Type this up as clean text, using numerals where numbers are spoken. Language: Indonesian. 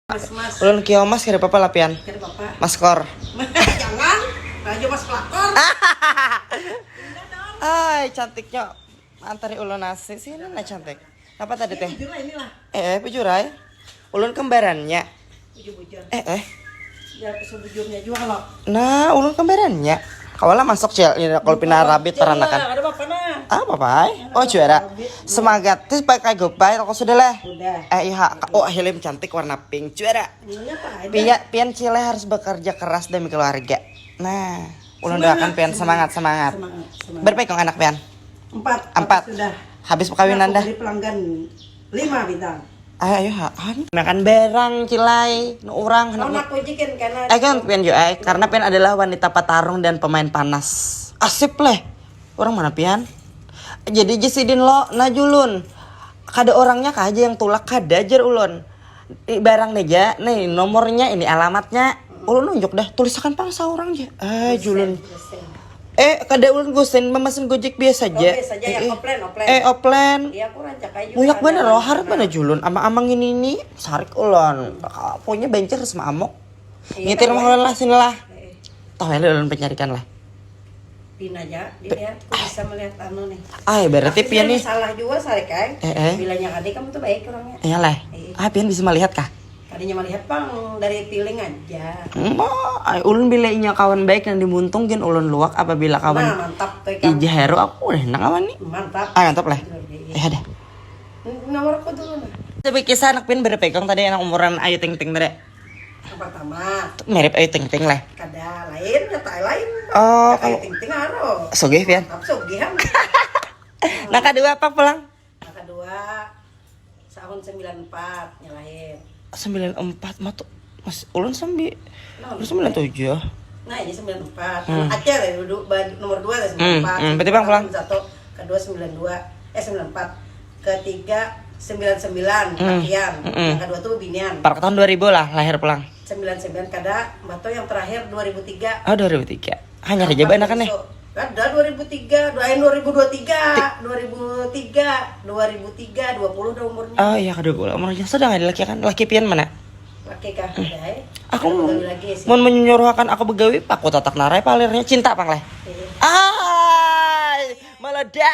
Mas. Ulun kieu mas kira papa lapian. Kira papa. Maskor. Jangan. Aja mas pelakor. Ay, cantiknya. Antari ulun nasi sini nah cantik. Apa tadi teh? Jujur lah inilah. Pujurai. Ulun kembarannya. Bujur-bujur. Ya sebujurnya juga loh. Nah, ulun kembarannya. Kawalah masuk cel, ini kalau pindah rabit peranakan. Ada bapak nah. Ah, papai. Oh, juara. Semangat. Terus pakai gopay kok sudah lah. Udah. Iya. Oh, helm cantik warna pink. Juara. Ininya apa? Pian Cile harus bekerja keras demi keluarga. Nah, ulun doakan Pian semangat. Semangat. Berpegang anak Pian? 4. Sudah. Habis perkawinan dah. Dari pelanggan 5 bintang. Ayo makan berang Cilai, nu urang Anak kujikin karena kan Pian jo karena Pian adalah wanita petarung dan pemain panas. Asip leh. Orang mana Pian? Jadi jesidin lo najulun. Kada orangnya kah aja yang tulak kada ajar ulun. Barang neja, nih nomornya ini alamatnya. Ulun nunjuk dah, tulisakan pangsa orang aja. Julun. Kada ulun gusin memesan Gojek biasa aja. Biasa aja ya offline. Offline. Iya aku rancak aja. Muyak bener loh, harap mana julun. Amang ini sarik ulun. Pokoknya bencer sama amok. Ngitir mah ulun lah sini lah. Tahu ya ulun pencarikan lah. Pin aja, dilihat aku bisa melihat anu nih. Berarti Pian nih. Salah juga sarik kan. Bilangnya kadi kamu tuh baik orangnya. Iya lah. Pian bisa melihat kah? Tadinya melihat pang dari feeling aja. Ulun bilainya kawan baik yang dimuntungin ulun luak apabila kawan. Nah, mantap tuh kamu. Ijahero aku udah enak awan nih. Mantap. Mantap lah. Ada. Nomorku dulu nah. Tapi kisah anak Pian berpegang tadi anak umuran Ayu Ting Ting tadi. Yang pertama. Mirip Ayu Ting Ting lah. Kada lain, kata lain. Oh, Ayu Ting Ting aro. Sugih Pian. Mantap sugihan. Nah kedua apa pulang? Nah kedua tahun 94 lahir. 94 mah tuh Mas ulun 97. Nah ini 94. Anak Aceh ya duduk nomor 2 lah 94. Berarti Bang pulang. Satu, kedua 92, 94. Ketiga 99 Makian. Yang kedua tuh Binian. Par tahun 2000 lah lahir pulang. 99 kada Bato yang terakhir 2003. Oh 2003. Hanya aja anak kan ya? Ada 2003, 2023, 2003, 2003, 20 udah umurnya. Oh iya kedua umurnya sudah nggak laki kan? Laki Pian mana? Laki kah? Ada Aku mau menyuruhkan aku begawi aku tatak narai palirnya cinta pang leh. Meledak.